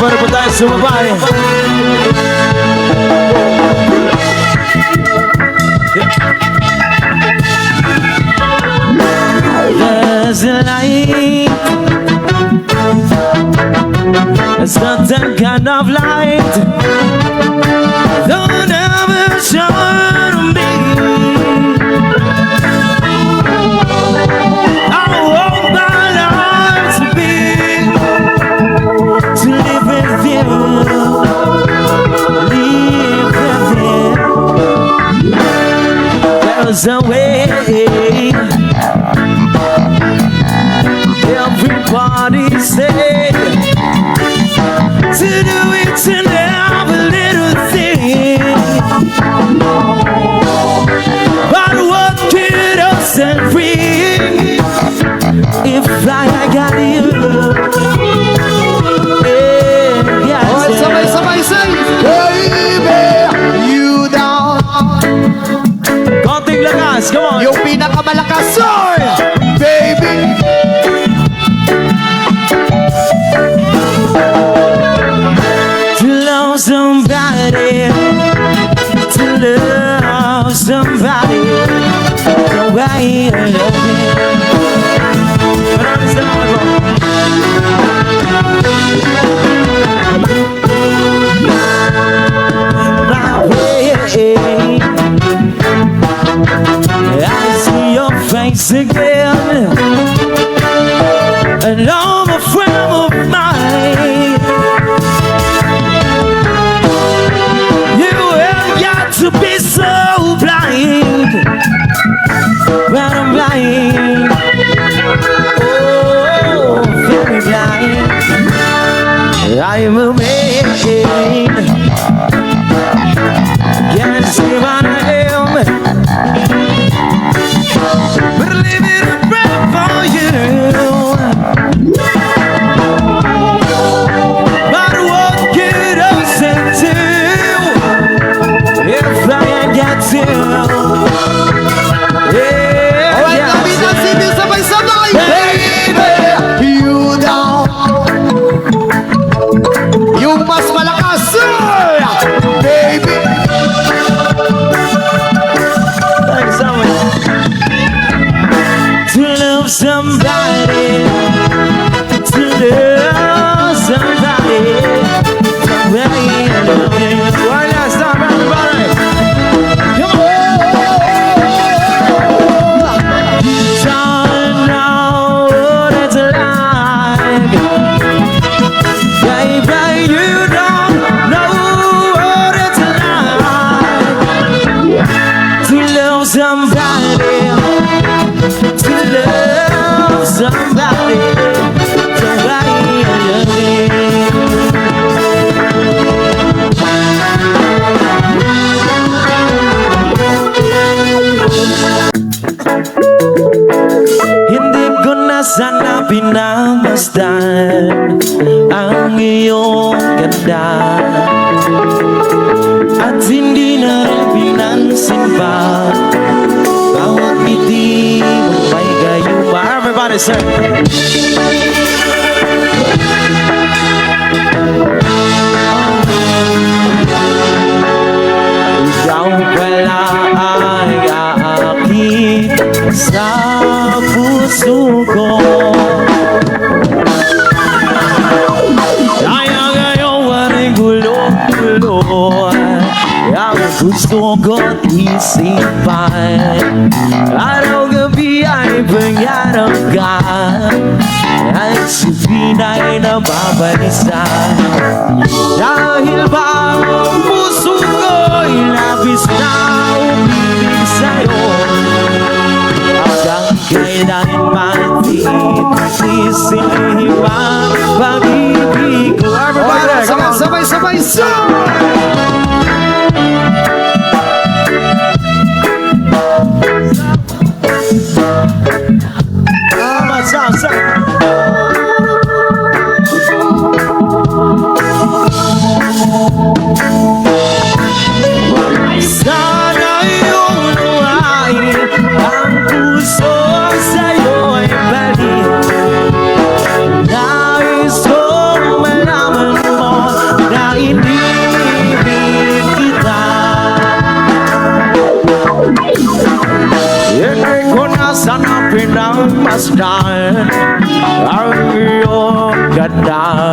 para po tayo sa babae. There's a light, a certain kind of light, don't ever shine me. I want my life to be, to live with you, live with you. There's a way. Everybody said to do it in every little thing, but what could us set free if I got you? Yeah, alright, somebody say, baby, you down. konting lakas, come on. Yung pinakamalakas, sir, baby. Somebody, to love somebody the way I love you. But I'm my way. I see your face again, and all my frame of mind. To be so blind, but I'm blind, oh, very blind. I'm a man, can't see what I am, but I live in a prayer for you. But what could I say to if I ain't got to? Yeah, Alright, yeah, kami na sini sabay-sabay. Baby, you down. Yung mas malakas, sir, baby. thanks so much. To love somebody, to love somebody, really love you. One last time, everybody. Come on. Don't know what it's like. Baby, you don't know what it's like to love somebody, to love somebody the way I love you. Hindi ko na sana pinamasdan ang iyong ganda, at hindi na rin pinansin pa bawat ngiti mo may gayuma. Everybody say, ikaw pala ay aakit sa puso ko. Kaya ngayon waring gulo-gulo, ang gusto ko't isipan. Araw-gabi ay pangarap ka, at sabihin ay nababalisan. Dahil ba ang puso ko'y labis na umilig sa'yo, hanggang kailan matitisin ang pag-ibig ko. Everybody, come on! Sabay-sabay, sir. Nais kong malaman mo masdan ang iyong ganda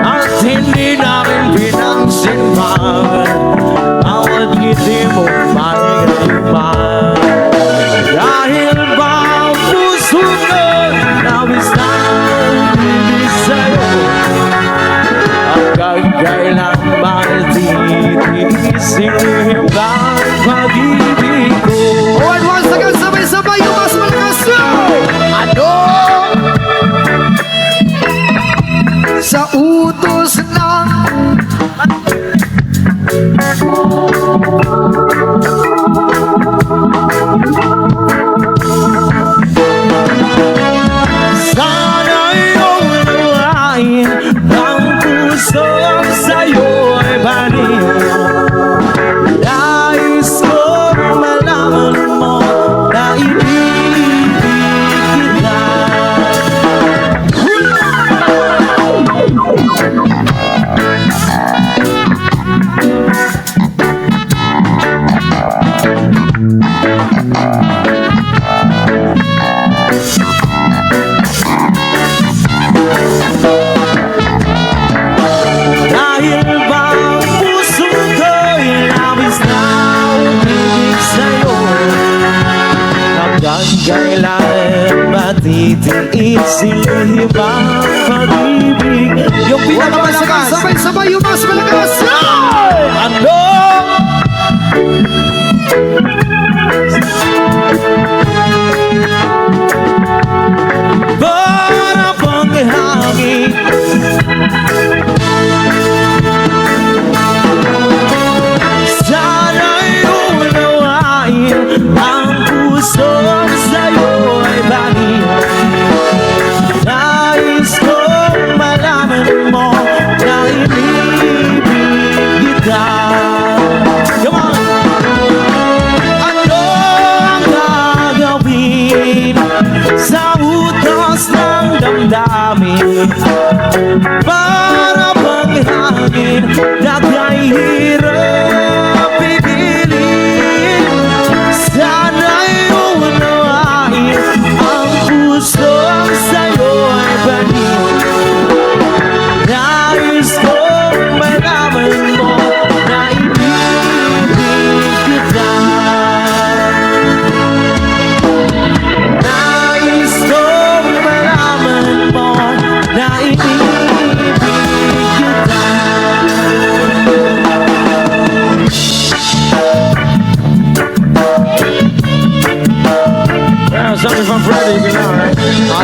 at hindi namin pinansin man bawat ngiti mo may gayuman. Dahil ba ang puso ko nabis na ibig sa'yo, hanggang kailan ba titiisin ang pag-ibig ko? One once again, sabay-sabay yung mas malakas. Ano? Sa utos ng Sana'y unawain ang puso sa'yo'y baliw. Nais kong malaman mo na ibig kita. Dahil ba ang puso ko'y labis na umibig sa'yo, hanggang kailan matitiisin ang pag-ibig? Yung pinakamalakas, sabay-sabay yung mas malakas. ano? Para bang hangin sana'y unawain ang puso sa'yo'y baliw. Nais kong malaman mo na inibig kita. Come on! Ano ang gagawin sa utos ng damdamin? Para bang hangin na kay hirap pipiliin. Sana'y unawain ang puso sa'yo'y baliw. Nais kong malaman mo na ibig kita. Nais kong malaman mo na ibig kita. Well, something from Freddie, you know, right?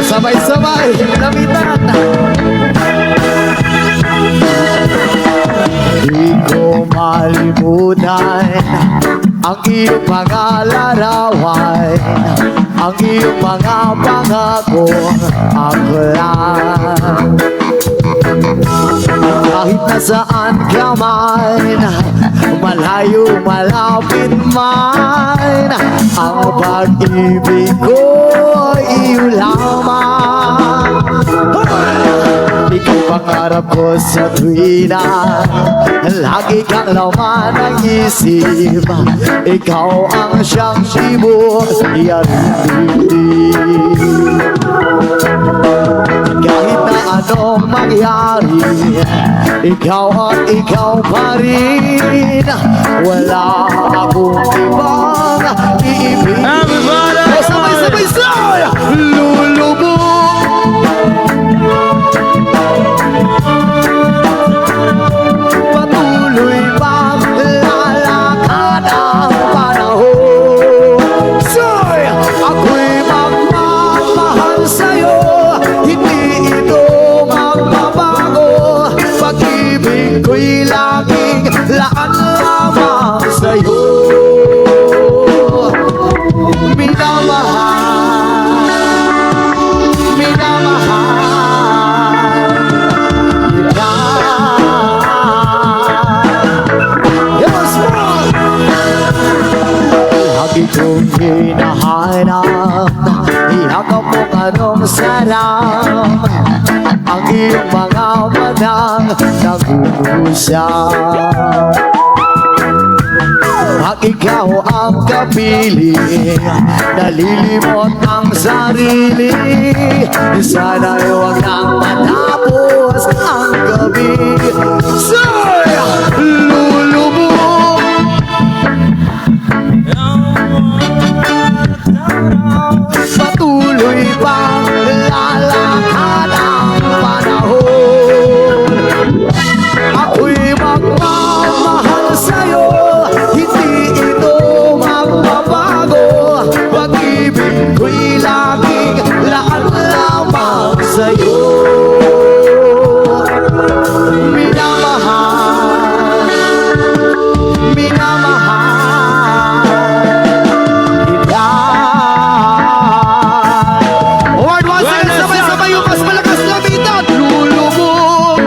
Sabay-sabay, lamitan. Di ko malimutan ang iyong mga larawan, ang iyong mga pangako, aklan. Kahit nasaan ka man, malayo, malapit man, ang pag-ibig ko iyo lamang. Ikaw pangarap ko sa tuwina, lagi kang laman ng isip. Ikaw ang siyang sibuk, yarili. Kahit na anong mangyari, ikaw at ikaw pa rin. Wala akong ibang iibig. Everybody! Sabay-sabay! Lulubog patuloy bang lalakad ang panahon? Soy, ako'y magmamahal sa'yo, hindi ito magbabago. Pag-ibig ko'y laging laan lamang sa'yo. Minamahal, minamahal kita. Yes, Lord! Lagi kong hinahanap, ihakap mo anong sarap, ang iyong mga matang nag-uusap. Pag ikaw ang kapili, nalilimot ang sarili. Sana'y huwag nang matapos ang gabi. Sa'y lulubog. Patuloy bang lalakad ang panahon? Ako'y magmamahal sa'yo, hindi ito magbabago. Pag-ibig ko'y laging laan lamang sa'yo. Minamahal, minamahal kita. Word once again, sabay-sabay yung mas malakas na bita at lulubog.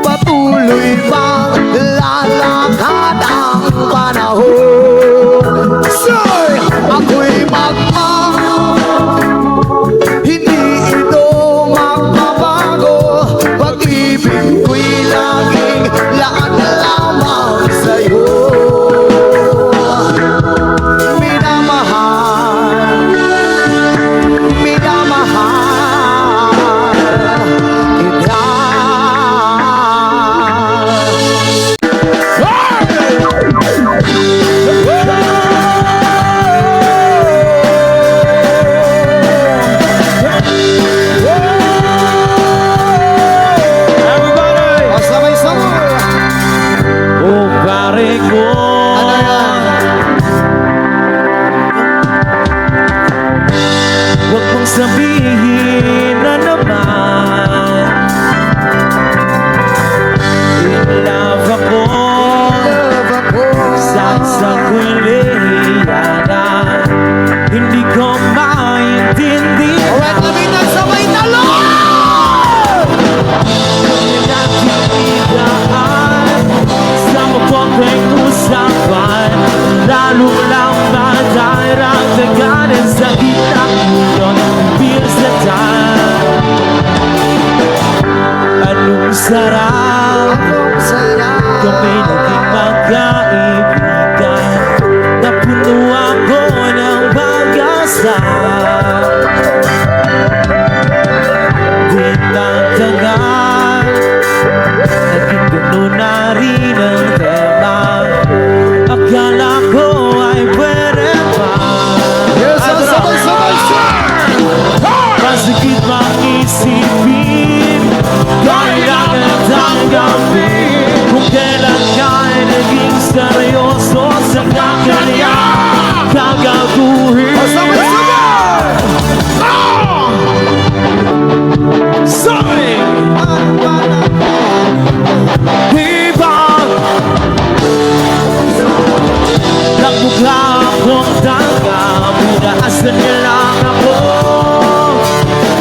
Patuloy bang lalakad ang panahon? Sir, ako'y hindi ito magbabago. Pag-ibig ko'y laging laan lamang sa'yo. Minamahal, minamahal kita. Everybody! O, sabay-sabay. Oh, pare ko. Ano yan? Huwag mong sabihin na naman in love ako. Love ako. Sa kuliyana hindi ko maintindihan. Alright, kami na sabay talon! Nagtitigaan sa mabuting usapan, lalo lang madayaragdagan sa gitna yun pinsatan. Anong sarap Anong sarap. kami naging magkaibigan, napuno ako ng pag-asa. Di nagtagal, naging gano'n na rin ang tema. Akala ko ay pwede pa. Yes, sabay-sabay, sir! Masikip mang isipin, kailangan tanggapin kung kailan ka'y naging seryoso sa kakanya kagaguhin. O, sabay-sabay! Sorry! Ibang nagmukha akong tanga, pinaasan niya lang ako.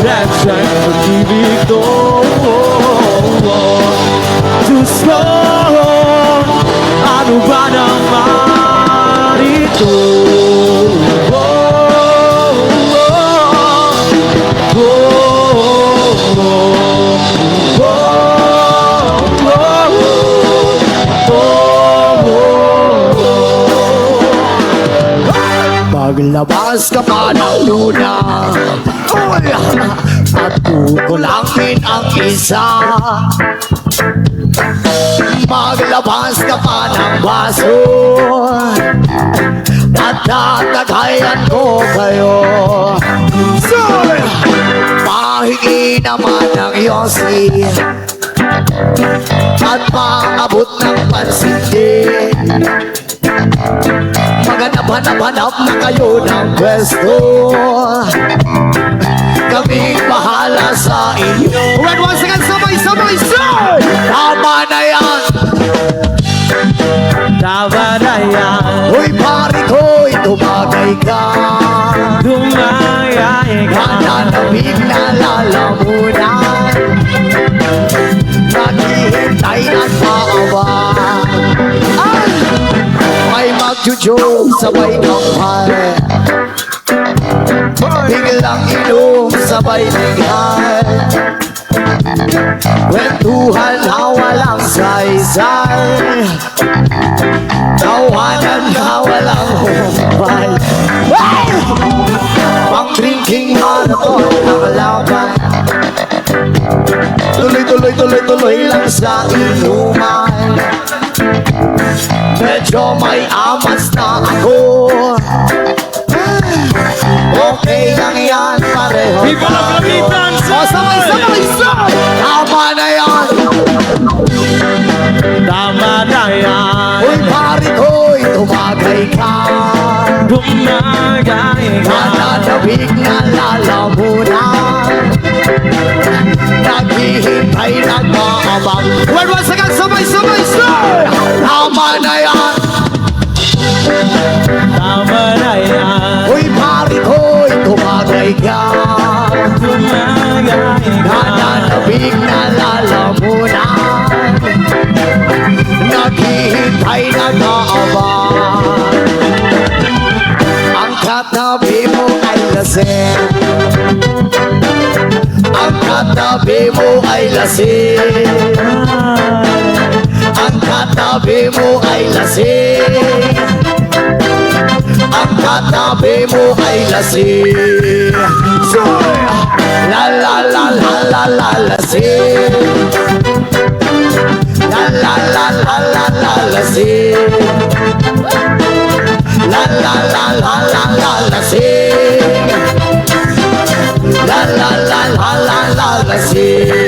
That's right, pag-ibig to. Diyos ko, ano ba naman ito? Paglabas ka pa ng luna, at kukulangin ang isa. Maglabas ka pa ng baso, at tatagayan ko kayo. Sir, pahingi naman ng yosi, at maabot ng pansin din. Maghanap-hanap na kayo ng pwesto, kaming bahala sa inyo. Red once again, sabay-sabay, sir! Tama na yan! Tama na yan, Uy, pare ko'y tumagay ka, dumayay ka. nananamig na lalamunan, naghihintay ng maawa. Ay! May magjujoke sabay kampay, biglang inom sabay bigay. Kwentuhan na walang saysay, tawanan na walang humpay. Pang drinking marathon ng laban, tuloy lang sa inuman. Medyo may amas na ako, okay lang yan, pareho Viva la Capitan, O sabay-sabay, sabay! Tama na yan! Tama na yan. Uy, pare ko'y tumagay ka, Gumagay ka. nananabig na lalamunan, naghihintay nag-maabang. When once again, sabay-sabay, sabay! Tama na yan! Tama na yan. Uy, pare ko'y tumagay ka, Gumagay ka. nananabig na lalamunan, naghihintay nag-maabang. Ang katabi mo ay lasing, ang katabi mo ay lasing, ang katabi mo ay lasing, ang katabi mo ay lasing. Soy! La la la la la la lasing, la la la la la la lasing, la la la la la la lasing, la la la la la la lasing.